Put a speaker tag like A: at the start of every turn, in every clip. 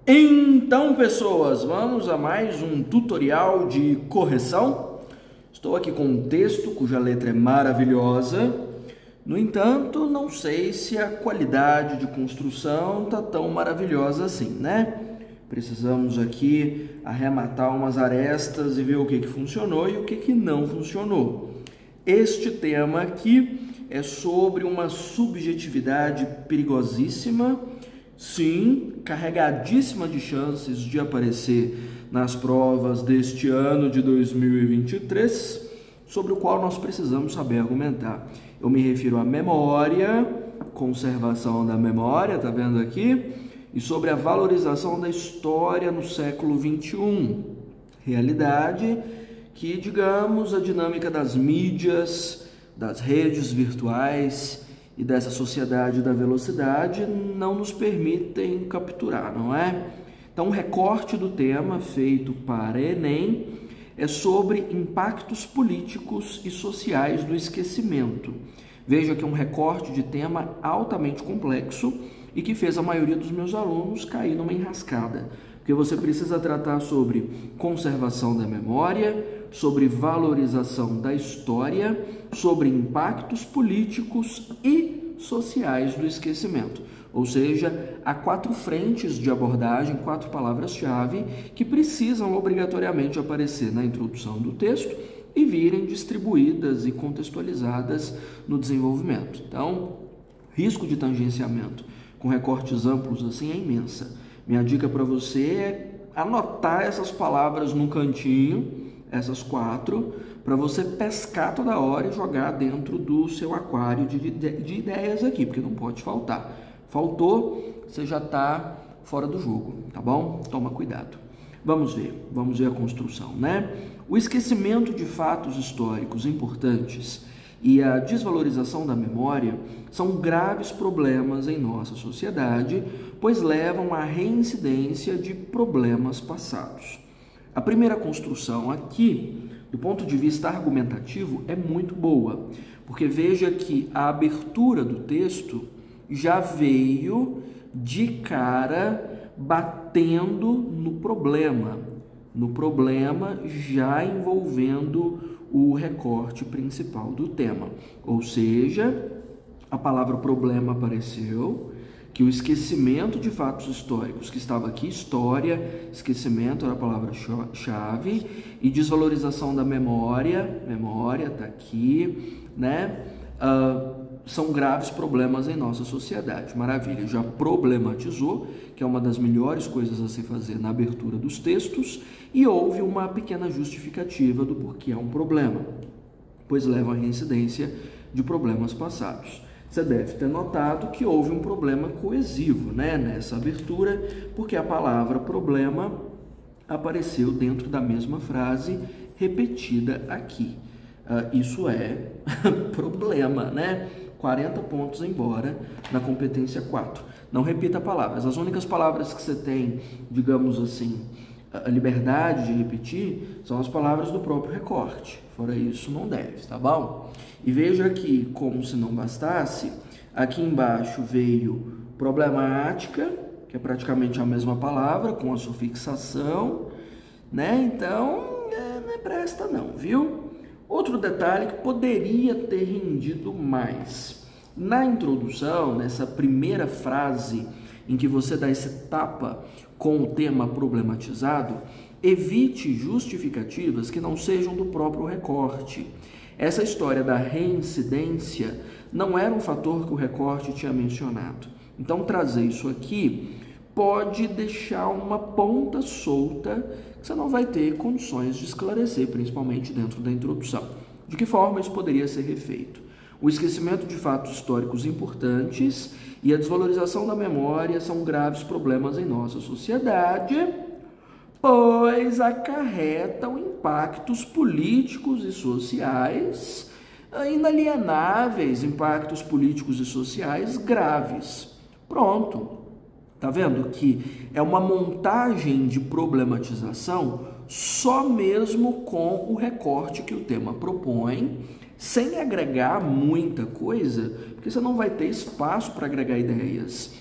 A: Então, pessoas, vamos a mais um tutorial de correção. Estou aqui com um texto cuja letra é maravilhosa. No entanto, não sei se a qualidade de construção está tão maravilhosa assim, né? Precisamos aqui arrematar umas arestas e ver o que funcionou e o que não funcionou. Este tema aqui é sobre uma subjetividade perigosíssima, sim, carregadíssima de chances de aparecer nas provas deste ano de 2023, sobre o qual nós precisamos saber argumentar. Eu me refiro à memória, conservação da memória, tá vendo aqui? E sobre a valorização da história no século XXI. Realidade que, digamos, a dinâmica das mídias, das redes virtuais e dessa sociedade da velocidade não nos permitem capturar, não é? Então, o recorte do tema feito para Enem é sobre impactos políticos e sociais do esquecimento. Veja que é um recorte de tema altamente complexo e que fez a maioria dos meus alunos cair numa enrascada, porque você precisa tratar sobre conservação da memória, sobre valorização da história, sobre impactos políticos e sociais do esquecimento. Ou seja, há 4 frentes de abordagem, 4 palavras-chave que precisam obrigatoriamente aparecer na introdução do texto e virem distribuídas e contextualizadas no desenvolvimento. Então, risco de tangenciamento com recortes amplos assim é imensa. Minha dica para você é anotar essas palavras num cantinho, essas 4, para você pescar toda hora e jogar dentro do seu aquário de ideias aqui, porque não pode faltar. Faltou, você já está fora do jogo, tá bom? Toma cuidado. Vamos ver a construção, né? O esquecimento de fatos históricos importantes e a desvalorização da memória são graves problemas em nossa sociedade, pois levam à reincidência de problemas passados. A primeira construção aqui, do ponto de vista argumentativo, é muito boa, porque veja que a abertura do texto já veio de cara batendo no problema já envolvendo o recorte principal do tema. Ou seja, a palavra problema apareceu, que o esquecimento de fatos históricos, que estava aqui, história, esquecimento era a palavra-chave, e desvalorização da memória está aqui, né? São graves problemas em nossa sociedade. Maravilha, já problematizou, que é uma das melhores coisas a se fazer na abertura dos textos, e houve uma pequena justificativa do porquê é um problema, pois leva à reincidência de problemas passados. Você deve ter notado que houve um problema coesivo, né, nessa abertura, porque a palavra problema apareceu dentro da mesma frase repetida aqui. Isso é problema, né? 40 pontos embora na competência 4. Não repita palavras. As únicas palavras que você tem, digamos assim, a liberdade de repetir são as palavras do próprio recorte. Fora isso, não deve, tá bom? E veja aqui, como se não bastasse, aqui embaixo veio problemática, que é praticamente a mesma palavra, com a sufixação, né? Então, não presta não, viu? Outro detalhe que poderia ter rendido mais. Na introdução, nessa primeira frase em que você dá esse tapa com o tema problematizado, evite justificativas que não sejam do próprio recorte. Essa história da reincidência não era um fator que o recorte tinha mencionado. Então, trazer isso aqui pode deixar uma ponta solta que você não vai ter condições de esclarecer, principalmente dentro da introdução. De que forma isso poderia ser refeito? O esquecimento de fatos históricos importantes e a desvalorização da memória são graves problemas em nossa sociedade, pois acarretam impactos políticos e sociais inalienáveis, impactos políticos e sociais graves. Pronto. Tá vendo que é uma montagem de problematização só mesmo com o recorte que o tema propõe, sem agregar muita coisa, porque você não vai ter espaço para agregar ideias,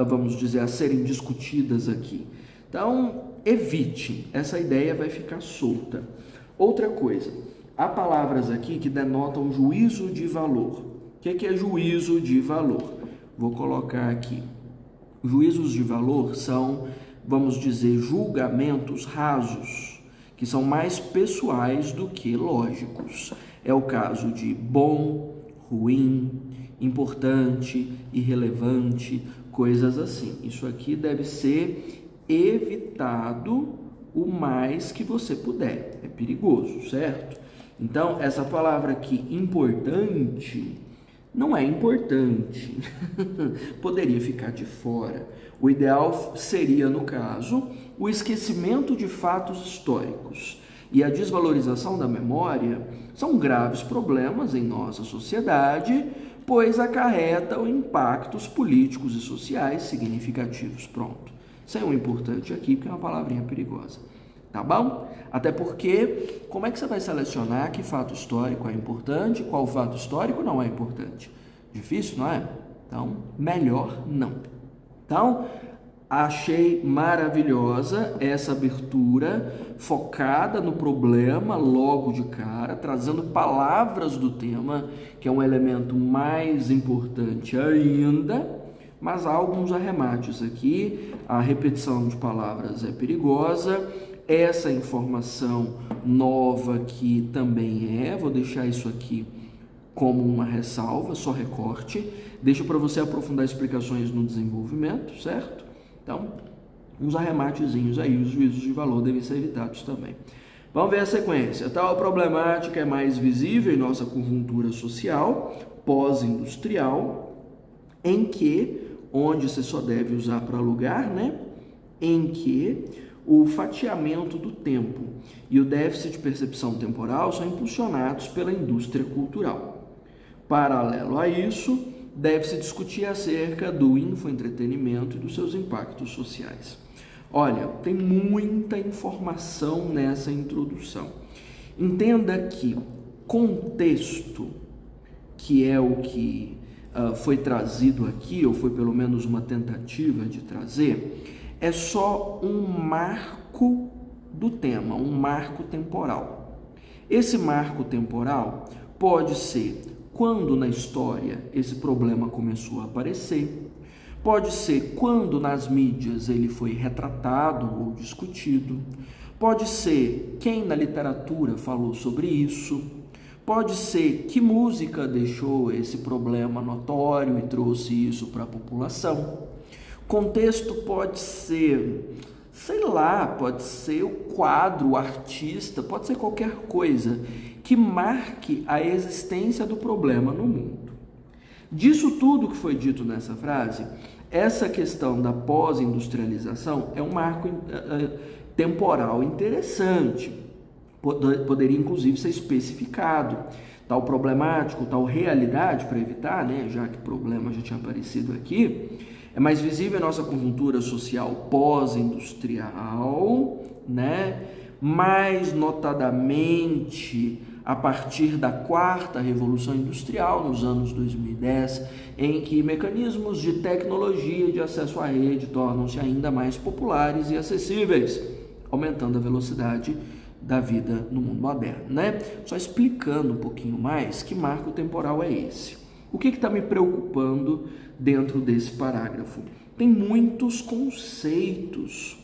A: vamos dizer, a serem discutidas aqui. Então, evite, essa ideia vai ficar solta. Outra coisa, há palavras aqui que denotam juízo de valor. O que é juízo de valor? Vou colocar aqui. Juízos de valor são, vamos dizer, julgamentos rasos, que são mais pessoais do que lógicos. É o caso de bom, ruim, importante, irrelevante, coisas assim. Isso aqui deve ser evitado o mais que você puder. É perigoso, certo? Então, essa palavra aqui, importante, não é importante. Poderia ficar de fora. O ideal seria, no caso, o esquecimento de fatos históricos e a desvalorização da memória são graves problemas em nossa sociedade, pois acarretam impactos políticos e sociais significativos. Pronto. Sem um importante aqui, porque é uma palavrinha perigosa. Tá bom? Até porque, como é que você vai selecionar que fato histórico é importante, qual fato histórico não é importante? Difícil, não é? Então, melhor não. Então, achei maravilhosa essa abertura, focada no problema logo de cara, trazendo palavras do tema, que é um elemento mais importante ainda, mas há alguns arremates aqui, a repetição de palavras é perigosa, essa informação nova aqui também vou deixar isso aqui como uma ressalva, só recorte, deixo para você aprofundar explicações no desenvolvimento, certo? Então, uns arrematezinhos aí, os juízos de valor devem ser evitados também. Vamos ver a sequência. Tal problemática é mais visível em nossa conjuntura social, pós-industrial, em que, onde você só deve usar para lugar, né? Em que o fatiamento do tempo e o déficit de percepção temporal são impulsionados pela indústria cultural. Paralelo a isso, deve-se discutir acerca do infoentretenimento e dos seus impactos sociais. Olha, tem muita informação nessa introdução. Entenda que contexto, que é o que foi trazido aqui, ou foi pelo menos uma tentativa de trazer, é só um marco do tema, um marco temporal. Esse marco temporal pode ser quando na história esse problema começou a aparecer, pode ser quando nas mídias ele foi retratado ou discutido, pode ser quem na literatura falou sobre isso, pode ser que música deixou esse problema notório e trouxe isso para a população. Contexto pode ser, sei lá, pode ser o quadro, o artista, pode ser qualquer coisa que marque a existência do problema no mundo. Disso tudo que foi dito nessa frase, essa questão da pós-industrialização é um marco temporal interessante. Poderia, inclusive, ser especificado. Tal problemático, tal realidade, para evitar, né, já que o problema já tinha aparecido aqui, é mais visível em nossa conjuntura social pós-industrial, né, mais notadamente a partir da quarta revolução industrial, nos anos 2010, em que mecanismos de tecnologia e de acesso à rede tornam-se ainda mais populares e acessíveis, aumentando a velocidade da vida no mundo moderno, né? Só explicando um pouquinho mais que marco temporal é esse. O que está me preocupando dentro desse parágrafo? Tem muitos conceitos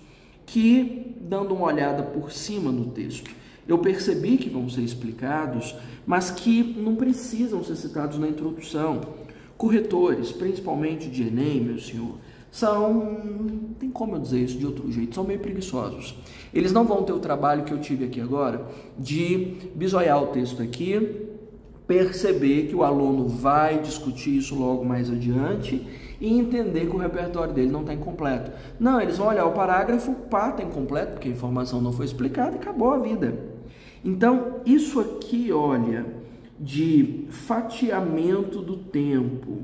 A: que, dando uma olhada por cima no texto, eu percebi que vão ser explicados, mas que não precisam ser citados na introdução. Corretores, principalmente de Enem, meu senhor, não tem como eu dizer isso de outro jeito, são meio preguiçosos. Eles não vão ter o trabalho que eu tive aqui agora de bisoiar o texto aqui, perceber que o aluno vai discutir isso logo mais adiante e entender que o repertório dele não está incompleto. Não, eles vão olhar o parágrafo, pá, está incompleto, porque a informação não foi explicada e acabou a vida. Então, isso aqui, olha, de fatiamento do tempo,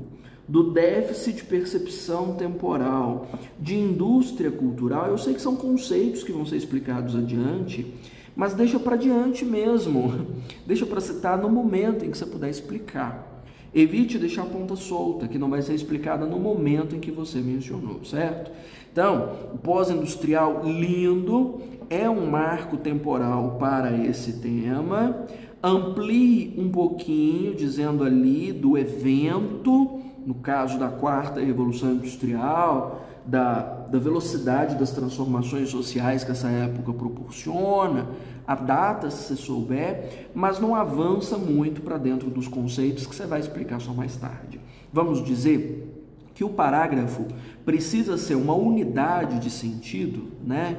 A: do déficit de percepção temporal, de indústria cultural, eu sei que são conceitos que vão ser explicados adiante, mas deixa para adiante mesmo, deixa para citar no momento em que você puder explicar. Evite deixar ponta solta, que não vai ser explicada no momento em que você mencionou, certo? Então, o pós-industrial lindo é um marco temporal para esse tema. Amplie um pouquinho, dizendo ali do evento, no caso da quarta revolução industrial, da velocidade das transformações sociais que essa época proporciona, a data, se você souber, mas não avança muito para dentro dos conceitos que você vai explicar só mais tarde. Vamos dizer que o parágrafo precisa ser uma unidade de sentido, né,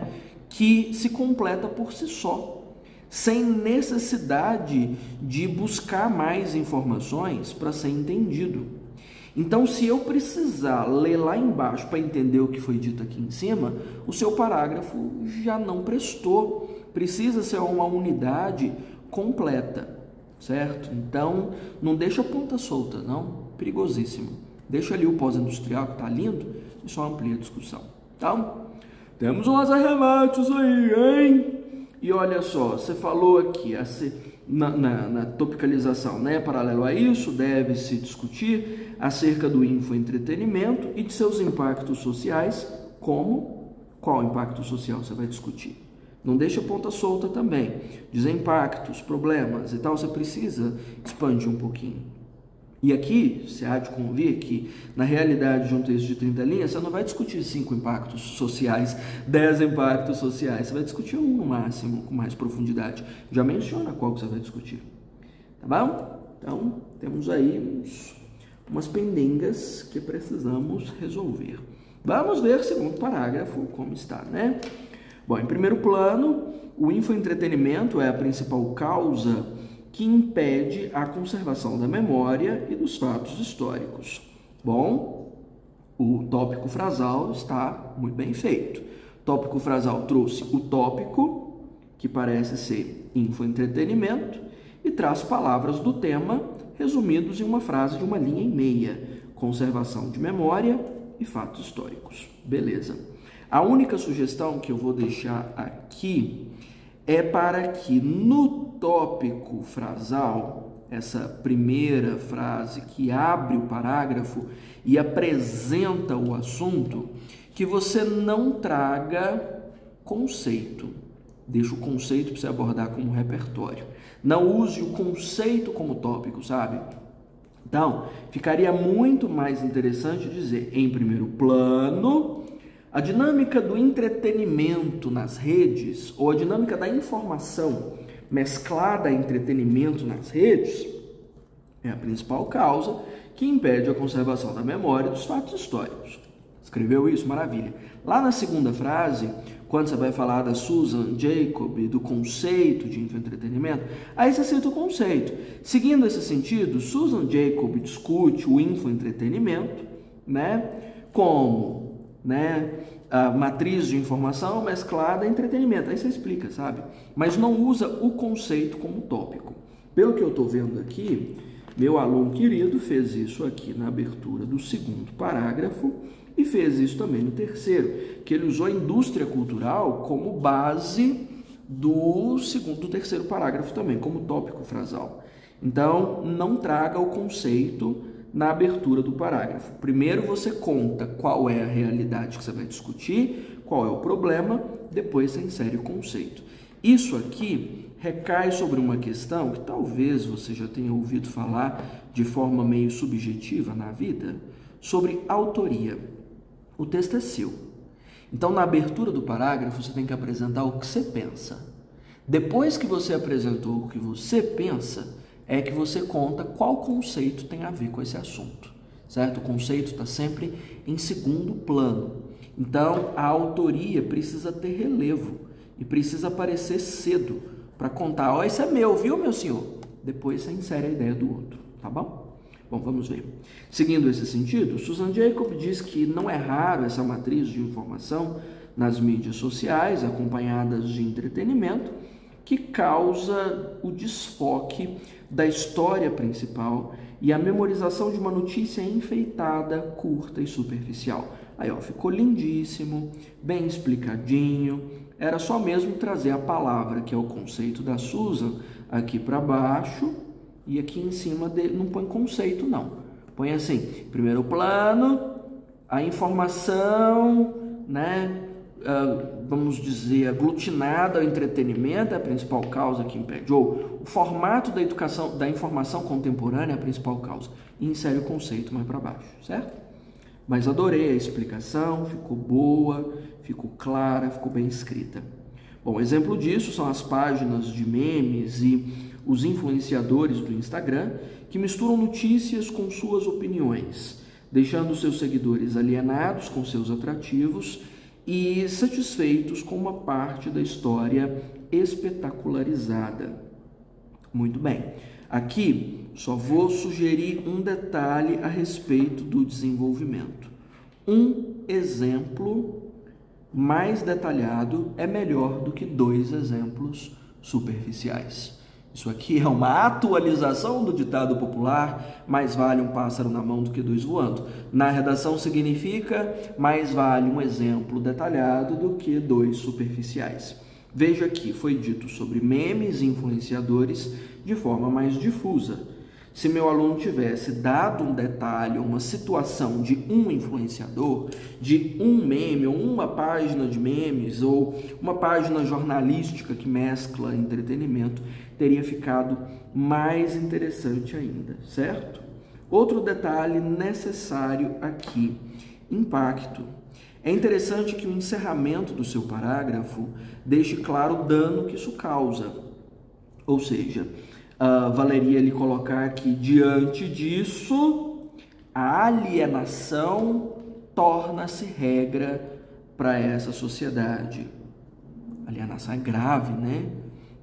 A: que se completa por si só, sem necessidade de buscar mais informações para ser entendido. Então, se eu precisar ler lá embaixo para entender o que foi dito aqui em cima, o seu parágrafo já não prestou. Precisa ser uma unidade completa, certo? Então, não deixa ponta solta, não. Perigosíssimo. Deixa ali o pós-industrial, que está lindo, e só amplia a discussão. Então, temos uns arremates aí, hein? E olha só, você falou aqui, na topicalização, né? Paralelo a isso, deve-se discutir acerca do infoentretenimento e de seus impactos sociais, como? Qual impacto social você vai discutir? Não deixa ponta solta também. Dizer impactos, problemas e tal, você precisa expandir um pouquinho. E aqui, você há de convir que, na realidade de um texto de 30 linhas, você não vai discutir 5 impactos sociais, 10 impactos sociais, você vai discutir um no máximo, com mais profundidade. Já menciona qual que você vai discutir, tá bom? Então, temos aí umas pendengas que precisamos resolver. Vamos ver, segundo parágrafo, como está, né? Bom, em primeiro plano, o infoentretenimento é a principal causa que impede a conservação da memória e dos fatos históricos. Bom, o tópico frasal está muito bem feito. O tópico frasal trouxe o tópico, que parece ser infoentretenimento, e traz palavras do tema resumidos em uma frase de uma linha e meia: conservação de memória e fatos históricos. Beleza. A única sugestão que eu vou deixar aqui é para que no tópico frasal, essa primeira frase que abre o parágrafo e apresenta o assunto, que você não traga conceito. Deixa o conceito para você abordar como repertório. Não use o conceito como tópico, sabe? Então, ficaria muito mais interessante dizer, em primeiro plano, a dinâmica do entretenimento nas redes, ou a dinâmica da informação mesclada a entretenimento nas redes, é a principal causa que impede a conservação da memória dos fatos históricos. Escreveu isso? Maravilha. Lá na segunda frase, quando você vai falar da Susan Jacob, do conceito de infoentretenimento, aí você cita o conceito. Seguindo esse sentido, Susan Jacob discute o infoentretenimento, né, como, né, a matriz de informação mesclada a entretenimento. Aí você explica, sabe? Mas não usa o conceito como tópico. Pelo que eu estou vendo aqui, meu aluno querido fez isso aqui na abertura do segundo parágrafo e fez isso também no terceiro, que ele usou a indústria cultural como base do terceiro parágrafo também, como tópico frasal. Então, não traga o conceito na abertura do parágrafo. Primeiro você conta qual é a realidade que você vai discutir, qual é o problema, depois você insere o conceito. Isso aqui recai sobre uma questão que talvez você já tenha ouvido falar de forma meio subjetiva na vida, sobre autoria. O texto é seu. Então, na abertura do parágrafo, você tem que apresentar o que você pensa. Depois que você apresentou o que você pensa, é que você conta qual conceito tem a ver com esse assunto, certo? O conceito está sempre em segundo plano. Então, a autoria precisa ter relevo e precisa aparecer cedo para contar. Ó, isso é meu, viu, meu senhor? Depois você insere a ideia do outro, tá bom? Bom, vamos ver. Seguindo esse sentido, Susan Jacob diz que não é raro essa matriz de informação nas mídias sociais, acompanhadas de entretenimento, que causa o desfoque da história principal e a memorização de uma notícia enfeitada, curta e superficial. Aí, ó, ficou lindíssimo, bem explicadinho. Era só mesmo trazer a palavra, que é o conceito da Susan, aqui para baixo, E aqui em cima dele não põe conceito, não. Põe assim, primeiro plano, a informação, né? Vamos dizer, aglutinada ao entretenimento é a principal causa que impede. Ou o formato da educação, da informação contemporânea é a principal causa. E insere o conceito mais para baixo, certo? Mas adorei a explicação, ficou boa, ficou clara, ficou bem escrita. Bom, exemplo disso são as páginas de memes e os influenciadores do Instagram que misturam notícias com suas opiniões, deixando seus seguidores alienados com seus atrativos e satisfeitos com uma parte da história espetacularizada. Muito bem. Aqui só vou sugerir um detalhe a respeito do desenvolvimento. Um exemplo mais detalhado é melhor do que 2 exemplos superficiais. Isso aqui é uma atualização do ditado popular: mais vale um pássaro na mão do que 2 voando. Na redação significa: mais vale um exemplo detalhado do que 2 superficiais. Veja que foi dito sobre memes e influenciadores de forma mais difusa. Se meu aluno tivesse dado um detalhe, uma situação de um influenciador, de um meme, ou uma página de memes, ou uma página jornalística que mescla entretenimento, teria ficado mais interessante ainda, certo? Outro detalhe necessário aqui: impacto. É interessante que o encerramento do seu parágrafo deixe claro o dano que isso causa. Ou seja, valeria ele colocar que, diante disso, a alienação torna-se regra para essa sociedade. Alienação é grave, né?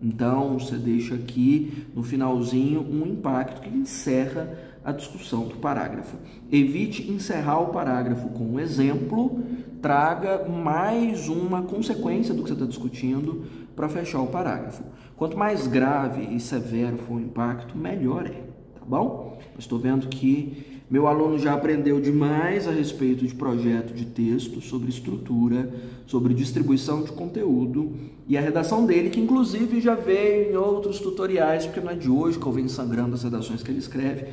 A: Então, você deixa aqui no finalzinho um impacto que encerra a discussão do parágrafo. Evite encerrar o parágrafo com um exemplo, traga mais uma consequência do que você está discutindo para fechar o parágrafo. Quanto mais grave e severo for o impacto, melhor é, tá bom? Estou vendo que meu aluno já aprendeu demais a respeito de projeto de texto, sobre estrutura, sobre distribuição de conteúdo e a redação dele, que inclusive já veio em outros tutoriais, porque não é de hoje que eu venho sangrando as redações que ele escreve,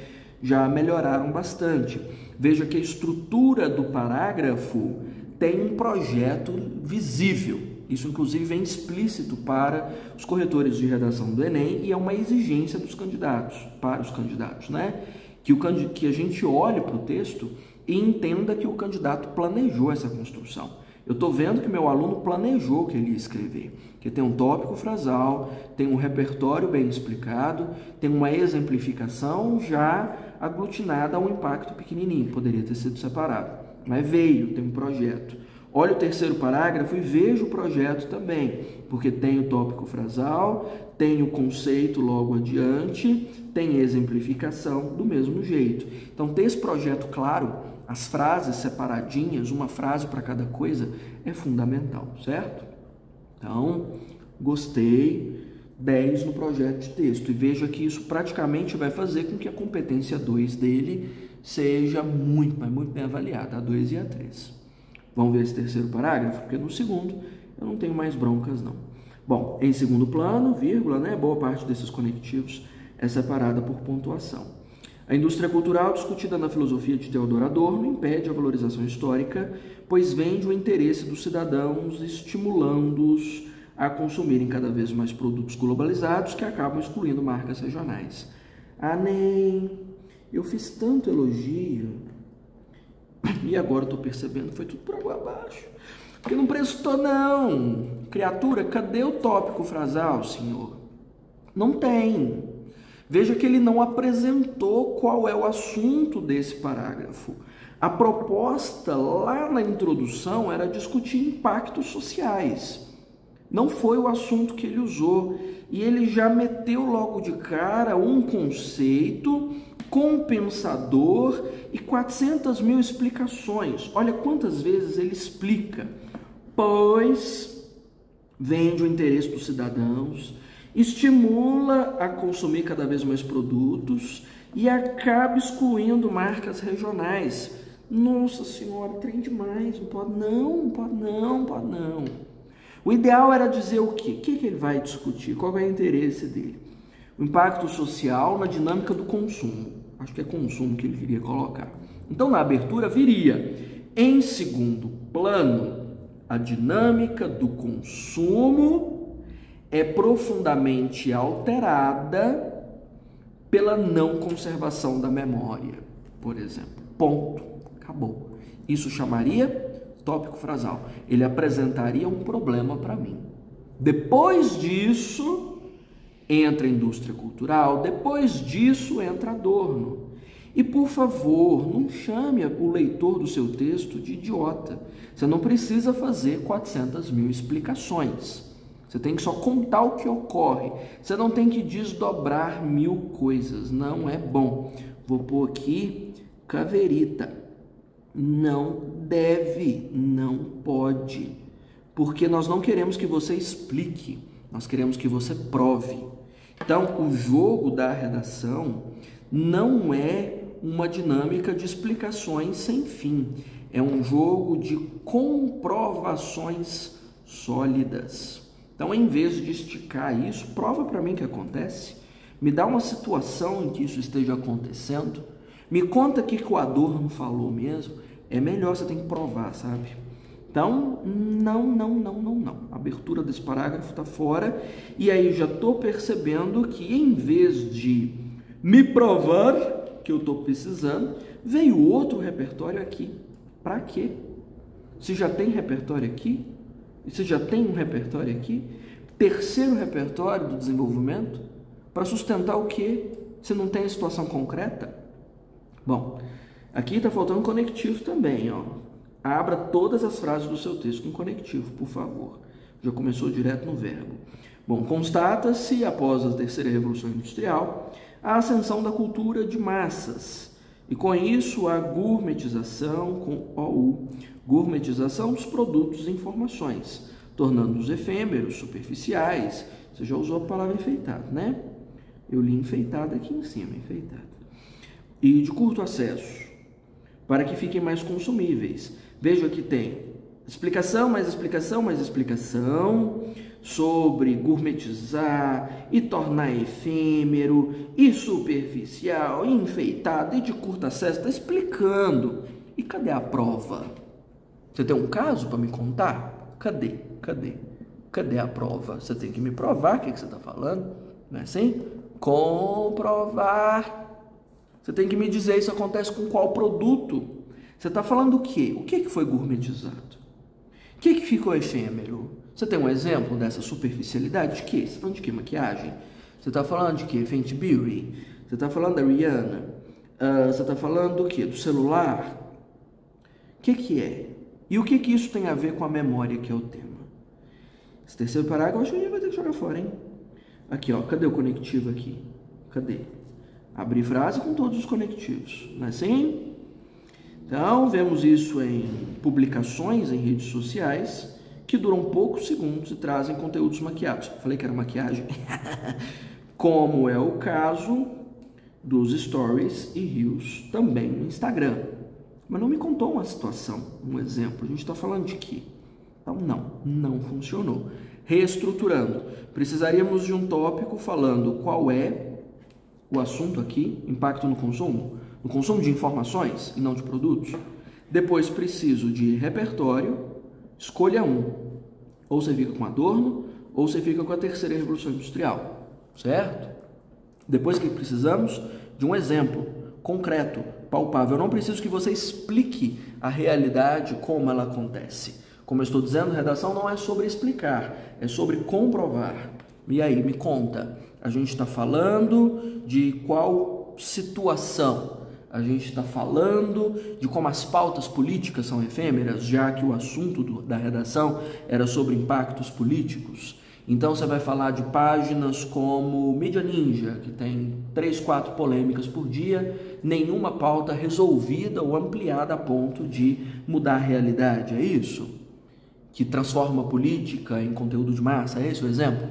A: já melhoraram bastante. Veja que a estrutura do parágrafo tem um projeto visível. Isso, inclusive, vem explícito para os corretores de redação do Enem e é uma exigência dos candidatos, para os candidatos, né? Que a gente olhe para o texto e entenda que o candidato planejou essa construção. Eu estou vendo que meu aluno planejou o que ele ia escrever, que tem um tópico frasal, tem um repertório bem explicado, tem uma exemplificação já aglutinada a um impacto pequenininho, poderia ter sido separado, mas veio, tem um projeto. Olha o terceiro parágrafo e veja o projeto também, porque tem o tópico frasal, tem o conceito logo adiante, tem exemplificação do mesmo jeito. Então, ter esse projeto claro, as frases separadinhas, uma frase para cada coisa, é fundamental, certo? Então, gostei, 10 no projeto de texto. E veja que isso praticamente vai fazer com que a competência 2 dele seja muito bem avaliada, a 2 e a 3. Vamos ver esse terceiro parágrafo, porque no segundo eu não tenho mais broncas, não. Bom, em segundo plano, vírgula, né? Boa parte desses conectivos é separada por pontuação. A indústria cultural, discutida na filosofia de Theodor Adorno, impede a valorização histórica, pois vende o interesse dos cidadãos, estimulando-os a consumirem cada vez mais produtos globalizados que acabam excluindo marcas regionais. Ah, nem... Eu fiz tanto elogio... E agora eu estou percebendo que foi tudo por água abaixo. Porque não prestou, não. Criatura, cadê o tópico frasal, senhor? Não tem. Veja que ele não apresentou qual é o assunto desse parágrafo. A proposta lá na introdução era discutir impactos sociais. Não foi o assunto que ele usou. E ele já meteu logo de cara um conceito compensador e 400 mil explicações. Olha quantas vezes ele explica. Pois vende o interesse dos cidadãos, estimula a consumir cada vez mais produtos e acaba excluindo marcas regionais. Nossa senhora, trem demais, não pode não. O ideal era dizer o quê? O que ele vai discutir? Qual é o interesse dele? O impacto social na dinâmica do consumo. Acho que é consumo que ele queria colocar. Então, na abertura viria, em segundo plano, a dinâmica do consumo é profundamente alterada pela não conservação da memória, por exemplo. Ponto. Acabou. Isso chamaria tópico frasal. Ele apresentaria um problema para mim. Depois disso, entra a indústria cultural, depois disso entra Adorno. E, por favor, não chame o leitor do seu texto de idiota. Você não precisa fazer 400 mil explicações. Você tem que só contar o que ocorre. Você não tem que desdobrar 1000 coisas. Não é bom. Vou pôr aqui caveirita. Não deve, não pode. Porque nós não queremos que você explique. Nós queremos que você prove. Então, o jogo da redação não é uma dinâmica de explicações sem fim. É um jogo de comprovações sólidas. Então, em vez de esticar isso, prova para mim que acontece. Me dá uma situação em que isso esteja acontecendo. Me conta aqui que o Adorno falou mesmo. É melhor, você tem que provar, sabe? Então, não. A abertura desse parágrafo está fora. E aí já estou percebendo que em vez de me provar que eu estou precisando, veio outro repertório aqui. Para quê? Se já tem repertório aqui, e se já tem um repertório aqui, terceiro repertório do desenvolvimento, para sustentar o quê? Se não tem a situação concreta? Bom, aqui está faltando conectivo também, ó. Abra todas as frases do seu texto com conectivo, por favor. Já começou direto no verbo. Bom, constata-se, após a terceira revolução industrial, a ascensão da cultura de massas. E com isso, a gourmetização, com OU, gourmetização dos produtos e informações, tornando-os efêmeros, superficiais. Você já usou a palavra enfeitado, né? Eu li enfeitado aqui em cima, enfeitado. E de curto acesso, para que fiquem mais consumíveis. Veja que tem explicação, mais explicação, mais explicação sobre gourmetizar e tornar efêmero e superficial, e enfeitado e de curto acesso. Está explicando. E cadê a prova? Você tem um caso para me contar? Cadê a prova? Você tem que me provar o que você está falando. Não é assim? Comprovar. Você tem que me dizer isso acontece com qual produto. Você está falando o quê? O que foi gourmetizado? O que ficou efêmero? Você tem um exemplo dessa superficialidade? De quê? Você está falando de quê? Maquiagem? Você está falando de quê? Fenty Beauty? Você está falando da Rihanna? Você está falando do quê? Do celular? O que é? E o que isso tem a ver com a memória, que é o tema? Esse terceiro parágrafo, acho que a gente vai ter que jogar fora, hein? Aqui, ó. Cadê o conectivo aqui? Cadê? Abrir frase com todos os conectivos. Não é assim? Então, vemos isso em publicações em redes sociais que duram poucos segundos e trazem conteúdos maquiados. Falei que era maquiagem? Como é o caso dos stories e reels também no Instagram. Mas não me contou uma situação, um exemplo. A gente está falando de quê? Então, não funcionou. Reestruturando. Precisaríamos de um tópico falando qual é o assunto aqui, impacto no consumo de informações e não de produtos. Depois preciso de repertório, escolha um. Ou você fica com Adorno, ou você fica com a terceira revolução industrial, certo? Depois que precisamos de um exemplo concreto, palpável. Eu não preciso que você explique a realidade como ela acontece. Como eu estou dizendo, redação não é sobre explicar, é sobre comprovar. E aí, me conta, a gente está falando de qual situação? A gente está falando de como as pautas políticas são efêmeras, já que o assunto da redação era sobre impactos políticos. Então você vai falar de páginas como Mídia Ninja, que tem 3, 4 polêmicas por dia, nenhuma pauta resolvida ou ampliada a ponto de mudar a realidade, é isso? Que transforma a política em conteúdo de massa, é esse o exemplo?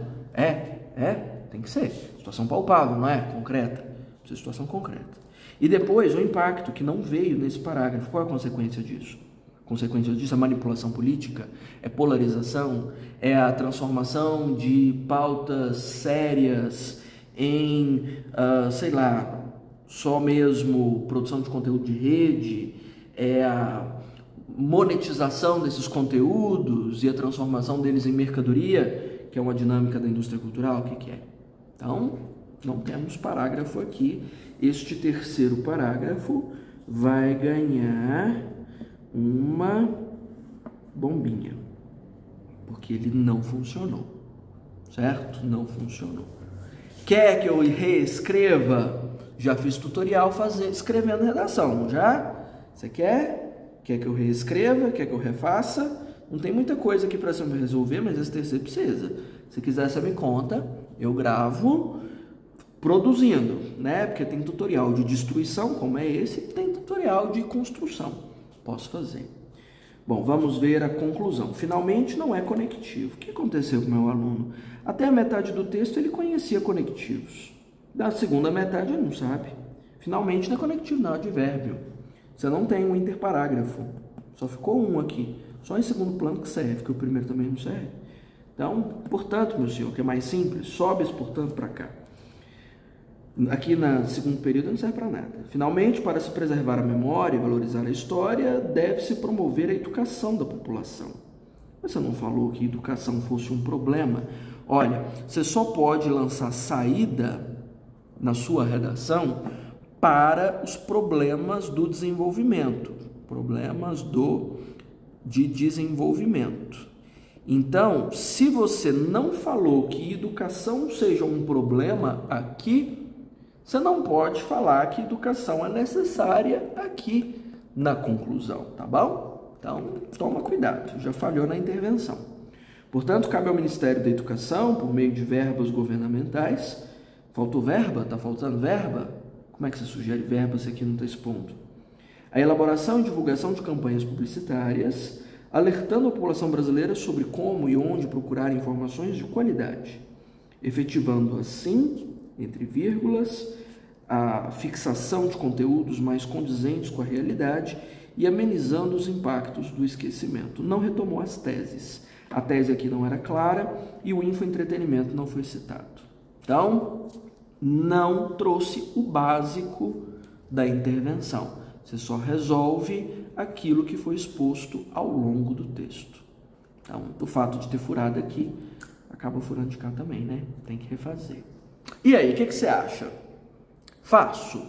A: Tem que ser. Situação palpável, não é? Concreta. Precisa de situação concreta. E depois, o impacto, que não veio nesse parágrafo. Qual é a consequência disso? A consequência disso é manipulação política, é polarização, é a transformação de pautas sérias sei lá, só mesmo produção de conteúdo de rede, a monetização desses conteúdos e a transformação deles em mercadoria, que é uma dinâmica da indústria cultural, o que é? Então, não temos parágrafo aqui. Este terceiro parágrafo vai ganhar uma bombinha, porque ele não funcionou, certo? Não funcionou. Quer que eu reescreva? Já fiz tutorial escrevendo redação, já? Você quer? Quer que eu reescreva? Quer que eu refaça? Não tem muita coisa aqui para você resolver, mas esse terceiro precisa. Se quiser, você me conta, eu gravo produzindo, né? Porque tem tutorial de destruição, como é esse, e tem tutorial de construção. Posso fazer. Bom, vamos ver a conclusão. Finalmente, não é conectivo. O que aconteceu com o meu aluno? Até a metade do texto ele conhecia conectivos. Da segunda metade ele não sabe. Finalmente não é conectivo, não, é advérbio. Você não tem um interparágrafo. Só ficou um aqui. Só em segundo plano que serve, que o primeiro também não serve. Então, portanto, meu senhor, que é mais simples, sobe esse portanto para cá. Aqui no segundo período não serve para nada. Finalmente, para se preservar a memória e valorizar a história, deve-se promover a educação da população. Mas você não falou que educação fosse um problema? Olha, você só pode lançar saída na sua redação para os problemas do desenvolvimento, de desenvolvimento. Então, se você não falou que educação seja um problema aqui, você não pode falar que educação é necessária aqui na conclusão, tá bom? Então, toma cuidado, já falhou na intervenção. Portanto, cabe ao Ministério da Educação, por meio de verbas governamentais, faltou verba? Está faltando verba? Como é que você sugere verba se aqui não está expondo? A elaboração e divulgação de campanhas publicitárias, alertando a população brasileira sobre como e onde procurar informações de qualidade, efetivando assim, entre vírgulas, a fixação de conteúdos mais condizentes com a realidade e amenizando os impactos do esquecimento. Não retomou as teses. A tese aqui não era clara e o infoentretenimento não foi citado. Então, não trouxe o básico da intervenção. Você só resolve aquilo que foi exposto ao longo do texto. Então, o fato de ter furado aqui, acaba furando de cá também, né? Tem que refazer. E aí, o que você acha? Faço?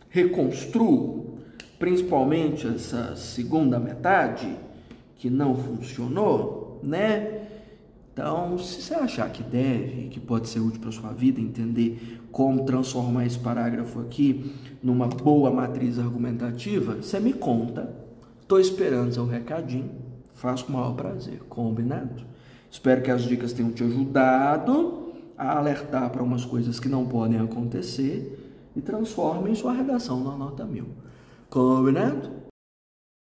A: Reconstruo? Principalmente essa segunda metade que não funcionou, né? Então, se você achar que deve, que pode ser útil para a sua vida, entender como transformar esse parágrafo aqui numa boa matriz argumentativa, você me conta. Estou esperando seu recadinho. Faço com o maior prazer. Combinado? Espero que as dicas tenham te ajudado a alertar para umas coisas que não podem acontecer e transformem sua redação na nota 1000. Combinado?